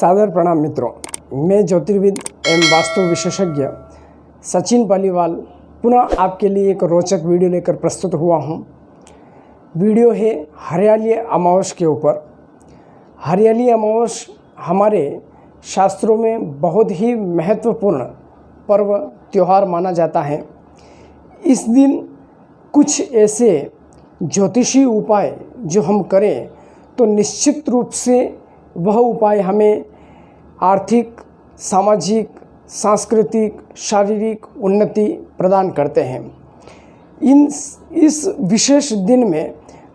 सादर प्रणाम मित्रों। मैं ज्योतिर्विद एवं वास्तु विशेषज्ञ सचिन पालीवाल पुनः आपके लिए एक रोचक वीडियो लेकर प्रस्तुत हुआ हूँ। वीडियो है हरियाली अमावस के ऊपर। हरियाली अमावस हमारे शास्त्रों में बहुत ही महत्वपूर्ण पर्व त्यौहार माना जाता है। इस दिन कुछ ऐसे ज्योतिषी उपाय जो हम करें तो निश्चित रूप से वह उपाय हमें आर्थिक, सामाजिक, सांस्कृतिक, शारीरिक उन्नति प्रदान करते हैं। इस विशेष दिन में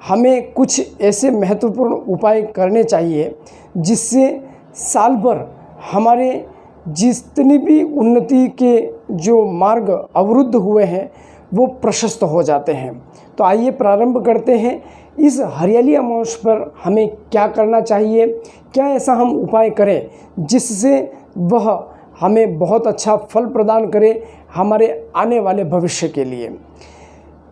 हमें कुछ ऐसे महत्वपूर्ण उपाय करने चाहिए जिससे साल भर हमारे जितनी भी उन्नति के जो मार्ग अवरुद्ध हुए हैं वो प्रशस्त हो जाते हैं। तो आइए प्रारंभ करते हैं। इस हरियाली अमावस पर हमें क्या करना चाहिए, क्या ऐसा हम उपाय करें जिससे वह हमें बहुत अच्छा फल प्रदान करे हमारे आने वाले भविष्य के लिए।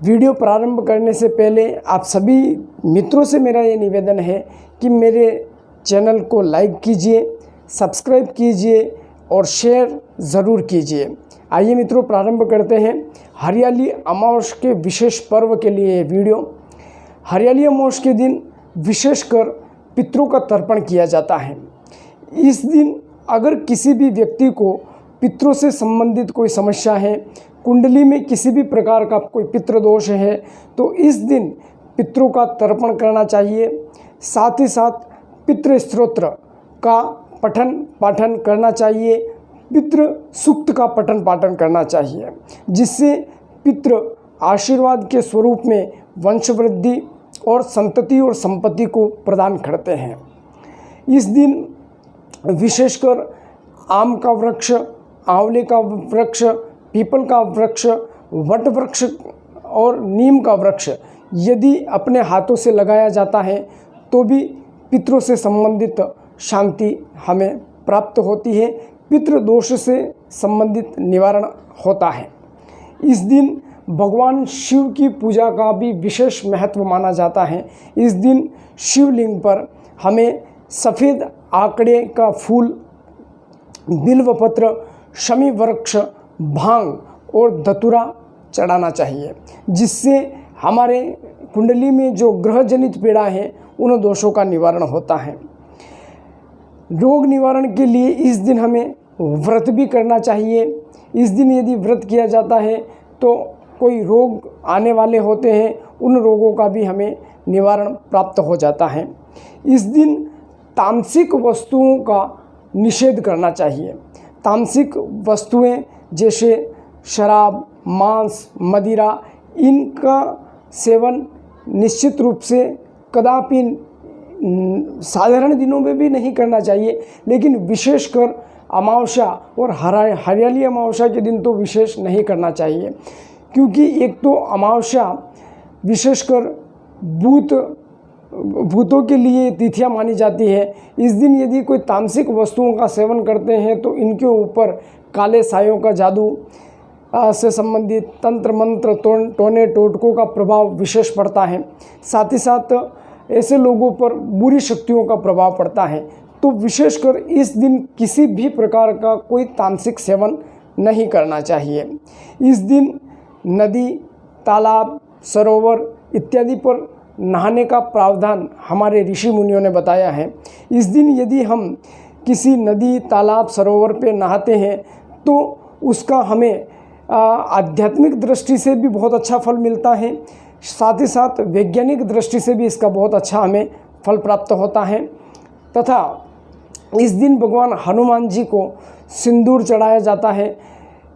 वीडियो प्रारंभ करने से पहले आप सभी मित्रों से मेरा ये निवेदन है कि मेरे चैनल को लाइक कीजिए, सब्सक्राइब कीजिए और शेयर ज़रूर कीजिए। आइए मित्रों प्रारंभ करते हैं हरियाली अमावस के विशेष पर्व के लिए वीडियो। हरियाली अमावस के दिन विशेषकर पितरों का तर्पण किया जाता है। इस दिन अगर किसी भी व्यक्ति को पितरों से संबंधित कोई समस्या है, कुंडली में किसी भी प्रकार का कोई पितृ दोष है, तो इस दिन पितरों का तर्पण करना चाहिए। साथ ही साथ पितृ स्तोत्र का पठन पाठन करना चाहिए, पितृ सूक्त का पठन पाठन करना चाहिए, जिससे पितृ आशीर्वाद के स्वरूप में वंश वृद्धि और संतति और संपत्ति को प्रदान करते हैं। इस दिन विशेषकर आम का वृक्ष, आंवले का वृक्ष, पीपल का वृक्ष, वट वृक्ष और नीम का वृक्ष यदि अपने हाथों से लगाया जाता है तो भी पितरों से संबंधित शांति हमें प्राप्त होती है, पितृ दोष से संबंधित निवारण होता है। इस दिन भगवान शिव की पूजा का भी विशेष महत्व माना जाता है। इस दिन शिवलिंग पर हमें सफ़ेद आकड़े का फूल, बिल्वपत्र, शमी वृक्ष, भांग और धतूरा चढ़ाना चाहिए, जिससे हमारे कुंडली में जो ग्रह जनित पीड़ा है उन दोषों का निवारण होता है। रोग निवारण के लिए इस दिन हमें व्रत भी करना चाहिए। इस दिन यदि व्रत किया जाता है तो कोई रोग आने वाले होते हैं, उन रोगों का भी हमें निवारण प्राप्त हो जाता है। इस दिन तामसिक वस्तुओं का निषेध करना चाहिए। तामसिक वस्तुएं जैसे शराब, मांस, मदिरा, इनका सेवन निश्चित रूप से कदापि साधारण दिनों में भी नहीं करना चाहिए, लेकिन विशेषकर अमावस्या और हरियाली अमावस्या के दिन तो विशेष नहीं करना चाहिए, क्योंकि एक तो अमावस्या विशेषकर भूतों के लिए तिथियां मानी जाती है। इस दिन यदि कोई तामसिक वस्तुओं का सेवन करते हैं तो इनके ऊपर काले सायों का जादू से संबंधित तंत्र मंत्र, टोने टोटकों का प्रभाव विशेष पड़ता है। साथ ही साथ ऐसे लोगों पर बुरी शक्तियों का प्रभाव पड़ता है। तो विशेषकर इस दिन किसी भी प्रकार का कोई तामसिक सेवन नहीं करना चाहिए। इस दिन नदी, तालाब, सरोवर इत्यादि पर नहाने का प्रावधान हमारे ऋषि मुनियों ने बताया है। इस दिन यदि हम किसी नदी, तालाब, सरोवर पे नहाते हैं तो उसका हमें आध्यात्मिक दृष्टि से भी बहुत अच्छा फल मिलता है, साथ ही साथ वैज्ञानिक दृष्टि से भी इसका बहुत अच्छा हमें फल प्राप्त होता है। तथा इस दिन भगवान हनुमान जी को सिंदूर चढ़ाया जाता है,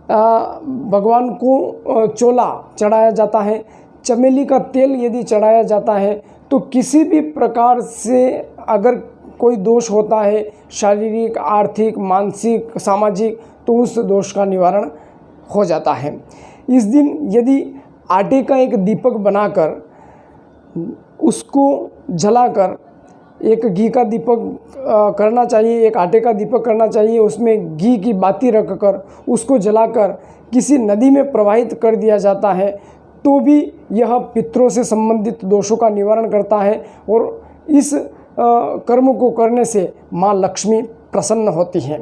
भगवान को चोला चढ़ाया जाता है, चमेली का तेल यदि चढ़ाया जाता है तो किसी भी प्रकार से अगर कोई दोष होता है शारीरिक, आर्थिक, मानसिक, सामाजिक, तो उस दोष का निवारण हो जाता है। इस दिन यदि आटे का एक दीपक बनाकर उसको जलाकर एक घी का दीपक करना चाहिए, एक आटे का दीपक करना चाहिए, उसमें घी की बाती रखकर उसको जलाकर किसी नदी में प्रवाहित कर दिया जाता है तो भी यह पितरों से संबंधित दोषों का निवारण करता है और इस कर्म को करने से माँ लक्ष्मी प्रसन्न होती हैं।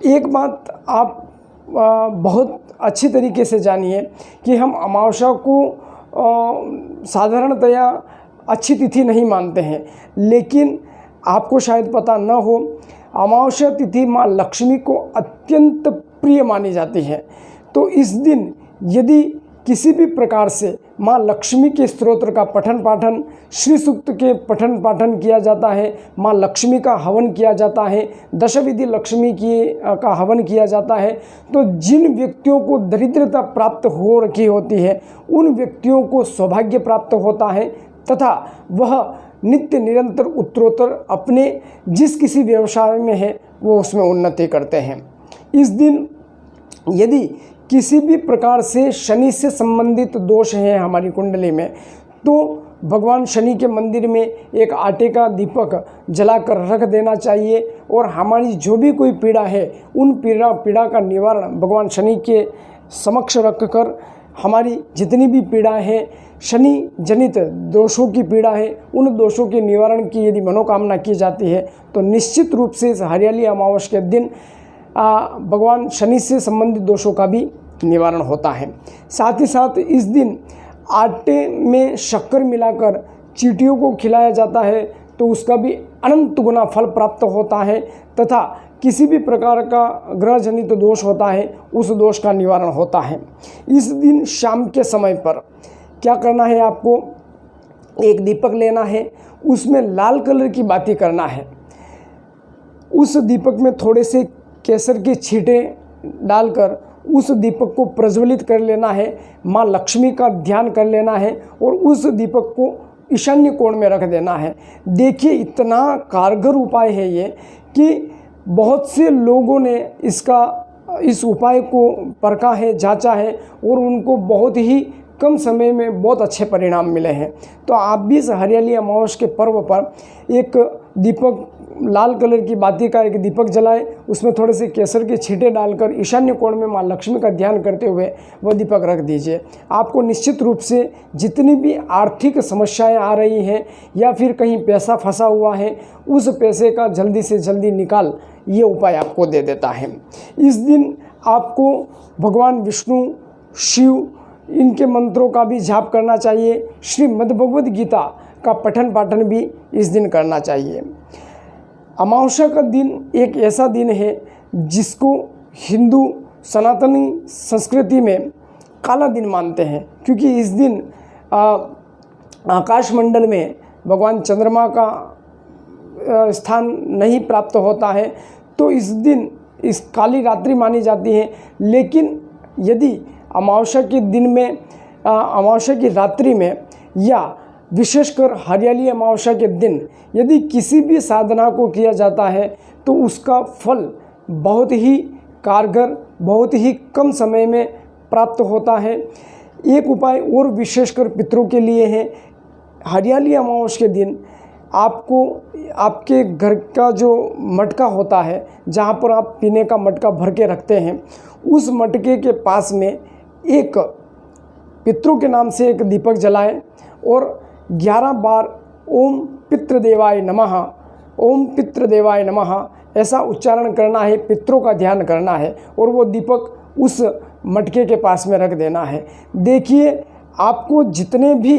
एक बात आप बहुत अच्छी तरीके से जानिए कि हम अमावस्या को साधारणतया अच्छी तिथि नहीं मानते हैं, लेकिन आपको शायद पता न हो, अमावस्या तिथि माँ लक्ष्मी को अत्यंत प्रिय मानी जाती है। तो इस दिन यदि किसी भी प्रकार से माँ लक्ष्मी के स्तोत्र का पठन पाठन, श्री सूक्त के पठन पाठन किया जाता है, माँ लक्ष्मी का हवन किया जाता है, दशविधि लक्ष्मी का हवन किया जाता है, तो जिन व्यक्तियों को दरिद्रता प्राप्त हो रखी होती है उन व्यक्तियों को सौभाग्य प्राप्त होता है तथा वह नित्य निरंतर उत्तरोत्तर अपने जिस किसी व्यवसाय में है वो उसमें उन्नति करते हैं। इस दिन यदि किसी भी प्रकार से शनि से संबंधित दोष हैं हमारी कुंडली में, तो भगवान शनि के मंदिर में एक आटे का दीपक जलाकर रख देना चाहिए और हमारी जो भी कोई पीड़ा है उन पीड़ा का निवारण भगवान शनि के समक्ष रखकर हमारी जितनी भी पीड़ा है, शनि जनित दोषों की पीड़ा है, उन दोषों के निवारण की यदि मनोकामना की जाती है तो निश्चित रूप से इस हरियाली अमावस्या के दिन भगवान शनि से संबंधित दोषों का भी निवारण होता है। साथ ही साथ इस दिन आटे में शक्कर मिलाकर चींटियों को खिलाया जाता है तो उसका भी अनंत गुना फल प्राप्त होता है तथा किसी भी प्रकार का ग्रह जनित दोष होता है उस दोष का निवारण होता है। इस दिन शाम के समय पर क्या करना है, आपको एक दीपक लेना है, उसमें लाल कलर की बाती करना है, उस दीपक में थोड़े से केसर के छींटे डालकर उस दीपक को प्रज्वलित कर लेना है, माँ लक्ष्मी का ध्यान कर लेना है और उस दीपक को ईशान्य कोण में रख देना है। देखिए इतना कारगर उपाय है ये कि बहुत से लोगों ने इस उपाय को परखा है, जांचा है और उनको बहुत ही कम समय में बहुत अच्छे परिणाम मिले हैं। तो आप भी इस हरियाली अमावस्या के पर्व पर एक दीपक, लाल कलर की बाती का एक दीपक जलाएं, उसमें थोड़े से केसर के छींटे डालकर ईशान्य कोण में माँ लक्ष्मी का ध्यान करते हुए वह दीपक रख दीजिए। आपको निश्चित रूप से जितनी भी आर्थिक समस्याएं आ रही हैं या फिर कहीं पैसा फंसा हुआ है उस पैसे का जल्दी से जल्दी निकाल ये उपाय आपको दे देता है। इस दिन आपको भगवान विष्णु, शिव, इनके मंत्रों का भी जाप करना चाहिए। श्रीमद् भगवद गीता का पठन पाठन भी इस दिन करना चाहिए। अमावस्या का दिन एक ऐसा दिन है जिसको हिंदू सनातनी संस्कृति में काला दिन मानते हैं, क्योंकि इस दिन आकाशमंडल में भगवान चंद्रमा का स्थान नहीं प्राप्त होता है, तो इस दिन इस काली रात्रि मानी जाती है। लेकिन यदि अमावस्या के दिन में, अमावस्या की रात्रि में या विशेषकर हरियाली अमावस्या के दिन यदि किसी भी साधना को किया जाता है तो उसका फल बहुत ही कारगर, बहुत ही कम समय में प्राप्त होता है। एक उपाय और विशेषकर पितरों के लिए है। हरियाली अमावस्या के दिन आपको आपके घर का जो मटका होता है, जहाँ पर आप पीने का मटका भर के रखते हैं, उस मटके के पास में एक पितरों के नाम से एक दीपक जलाएं और 11 बार ओम पितृदेवाय नमः, ओम पितृदेवाय नमः ऐसा उच्चारण करना है, पितरों का ध्यान करना है और वो दीपक उस मटके के पास में रख देना है। देखिए आपको जितने भी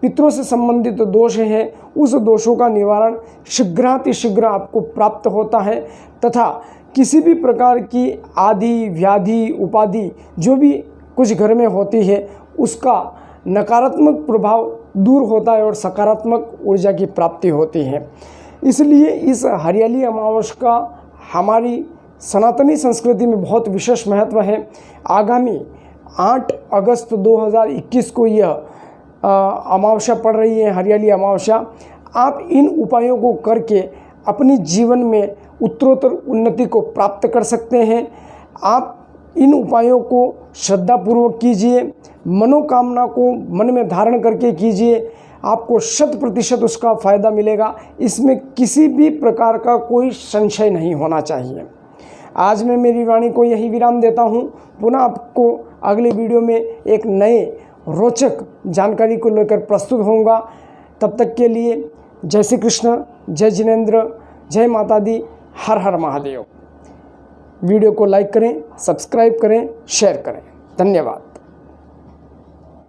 पितरों से संबंधित दोष हैं उस दोषों का निवारण शीघ्रातिशीघ्र आपको प्राप्त होता है तथा किसी भी प्रकार की आदि, व्याधि, उपाधि जो भी कुछ घर में होती है उसका नकारात्मक प्रभाव दूर होता है और सकारात्मक ऊर्जा की प्राप्ति होती है। इसलिए इस हरियाली अमावस्या का हमारी सनातनी संस्कृति में बहुत विशेष महत्व है। आगामी 8 अगस्त 2021 को यह अमावस्या पड़ रही है, हरियाली अमावस्या। आप इन उपायों को करके अपनी जीवन में उत्तरोत्तर उन्नति को प्राप्त कर सकते हैं। आप इन उपायों को श्रद्धापूर्वक कीजिए, मनोकामना को मन में धारण करके कीजिए, आपको 100% उसका फ़ायदा मिलेगा। इसमें किसी भी प्रकार का कोई संशय नहीं होना चाहिए। आज मैं मेरी वाणी को यही विराम देता हूँ। पुनः आपको अगले वीडियो में एक नए रोचक जानकारी को लेकर प्रस्तुत होऊंगा। तब तक के लिए जय श्री कृष्ण, जय जिनेंद्र, जय माता दी। हर हर महादेव। वीडियो को लाइक करें, सब्सक्राइब करें, शेयर करें। धन्यवाद।